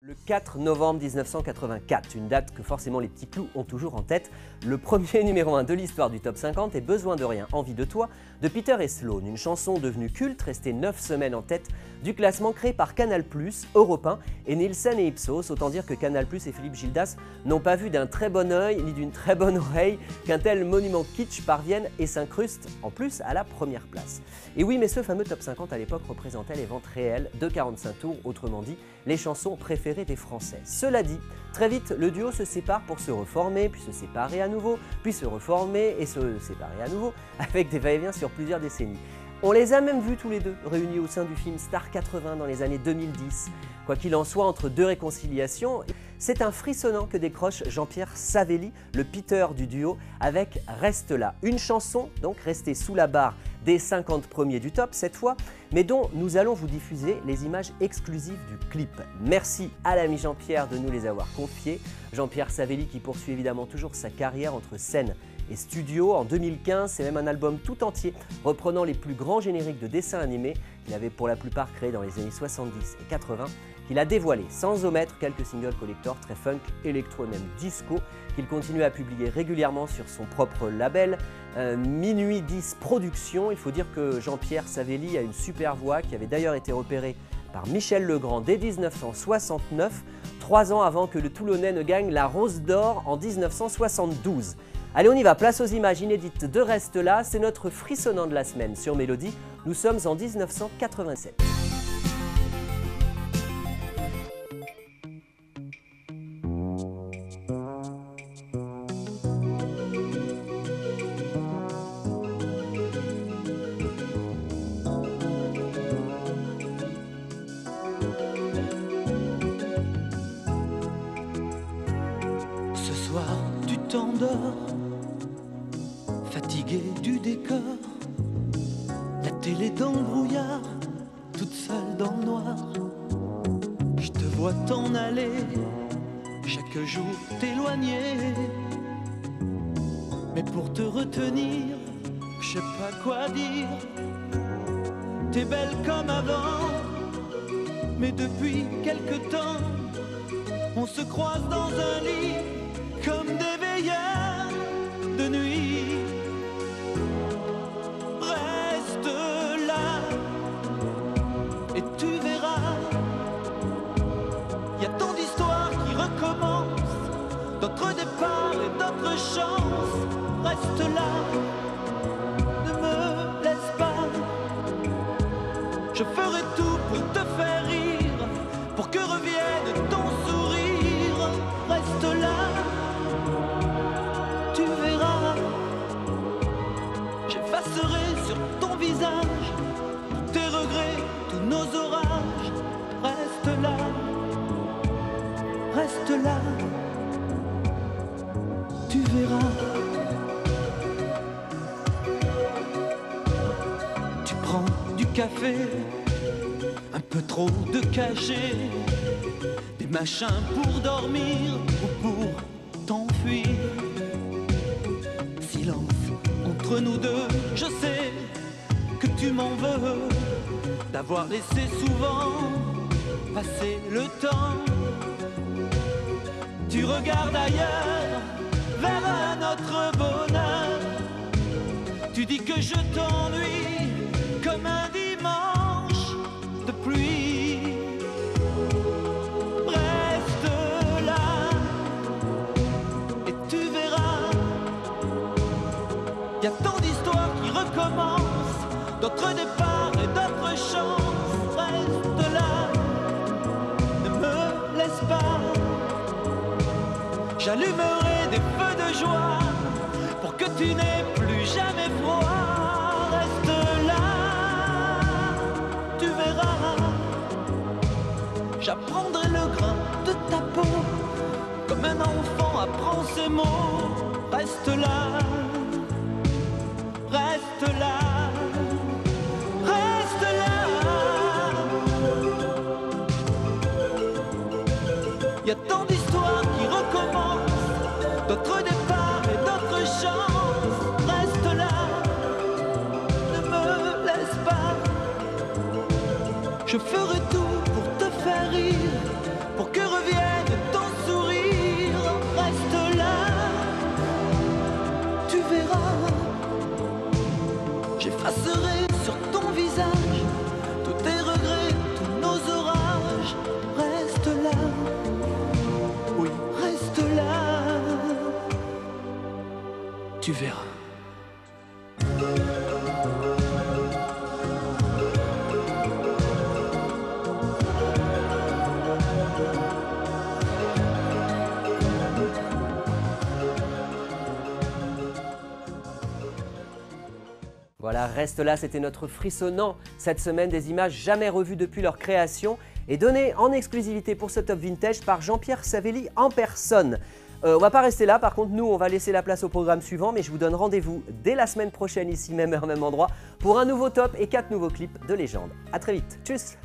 Le 4 novembre 1984, une date que forcément les petits clous ont toujours en tête, le premier numéro 1 de l'histoire du Top 50 est Besoin de rien, envie de toi de Peter et Sloan, une chanson devenue culte, restée 9 semaines en tête du classement créé par Canal+, Europe 1 et Nielsen et Ipsos. Autant dire que Canal+ et Philippe Gildas n'ont pas vu d'un très bon œil ni d'une très bonne oreille qu'un tel monument kitsch parvienne et s'incruste en plus à la première place. Et oui, mais ce fameux Top 50 à l'époque représentait les ventes réelles de 45 tours, autrement dit les chansons préférées des Français. Cela dit, très vite, le duo se sépare pour se reformer, puis se séparer à nouveau, puis se reformer et se séparer à nouveau, avec des va-et-vient sur plusieurs décennies. On les a même vus tous les deux, réunis au sein du film Star 80 dans les années 2010. Quoi qu'il en soit, entre deux réconciliations, c'est un frissonnant que décroche Jean-Pierre Savelli, le Peter du duo, avec Reste là. Une chanson, donc restée sous la barre des 50 premiers du top cette fois, mais dont nous allons vous diffuser les images exclusives du clip. Merci à l'ami Jean-Pierre de nous les avoir confiées. Jean-Pierre Savelli qui poursuit évidemment toujours sa carrière entre scène et studio. En 2015, c'est même un album tout entier reprenant les plus grands génériques de dessins animés qu'il avait pour la plupart créés dans les années 70 et 80, qu'il a dévoilé sans omettre quelques singles collector très funk, électro et même disco, qu'il continue à publier régulièrement sur son propre label, Minuit 10 Productions. Il faut dire que Jean-Pierre Savelli a une super voix qui avait d'ailleurs été repérée par Michel Legrand dès 1969, 3 ans avant que le Toulonnais ne gagne la Rose d'Or en 1972. Allez, on y va, place aux images inédites de Reste là, c'est notre frissonnant de la semaine sur Mélodie. Nous sommes en 1987. Ce soir, tu t'endors, fatigué du décor, la télé dans le brouillard, toute seule dans le noir. Je te vois t'en aller, chaque jour t'éloigner, mais pour te retenir, je sais pas quoi dire. T'es belle comme avant, mais depuis quelque temps, on se croise dans un lit comme des veilleurs de nuit. Reste là et tu verras, y a tant d'histoires qui recommencent, d'autres départs et d'autres chances. Reste là, ne me laisse pas, je ferai tout pour te faire rire, pour que revienne ton sourire. Reste là, tu verras, j'effacerai sur ton visage tous tes regrets, tous nos orages. Reste là, tu verras. Tu prends du café, un peu trop de cachet, des machins pour dormir ou pour t'enfuir. Silence entre nous deux, je sais que tu m'en veux d'avoir laissé souvent passer le temps. Tu regardes ailleurs, vers un autre bonheur. Tu dis que je t'ennuie comme un dimanche de pluie. Reste là et tu verras, y a tant d'histoires qui recommencent, d'autres départs et d'autres chances. Reste là, ne me laisse pas, j'allumerai des feux de joie pour que tu n'aies plus jamais froid. Reste là, tu verras, j'apprendrai le grain de ta peau comme un enfant apprend ses mots. Reste là, reste là, reste là. Y a tant d'histoires qui recommencent, d'autres départs et d'autres chances. Reste là, ne me laisse pas, je ferai tout pour te faire rire, pour que Tu verras. Voilà, reste là, c'était notre frissonnant cette semaine, des images jamais revues depuis leur création et données en exclusivité pour ce Top Vintage par Jean-Pierre Savelli en personne. On va pas rester là, par contre nous on va laisser la place au programme suivant, mais je vous donne rendez-vous dès la semaine prochaine ici même heure, même endroit pour un nouveau top et 4 nouveaux clips de légende. A très vite, tchuss.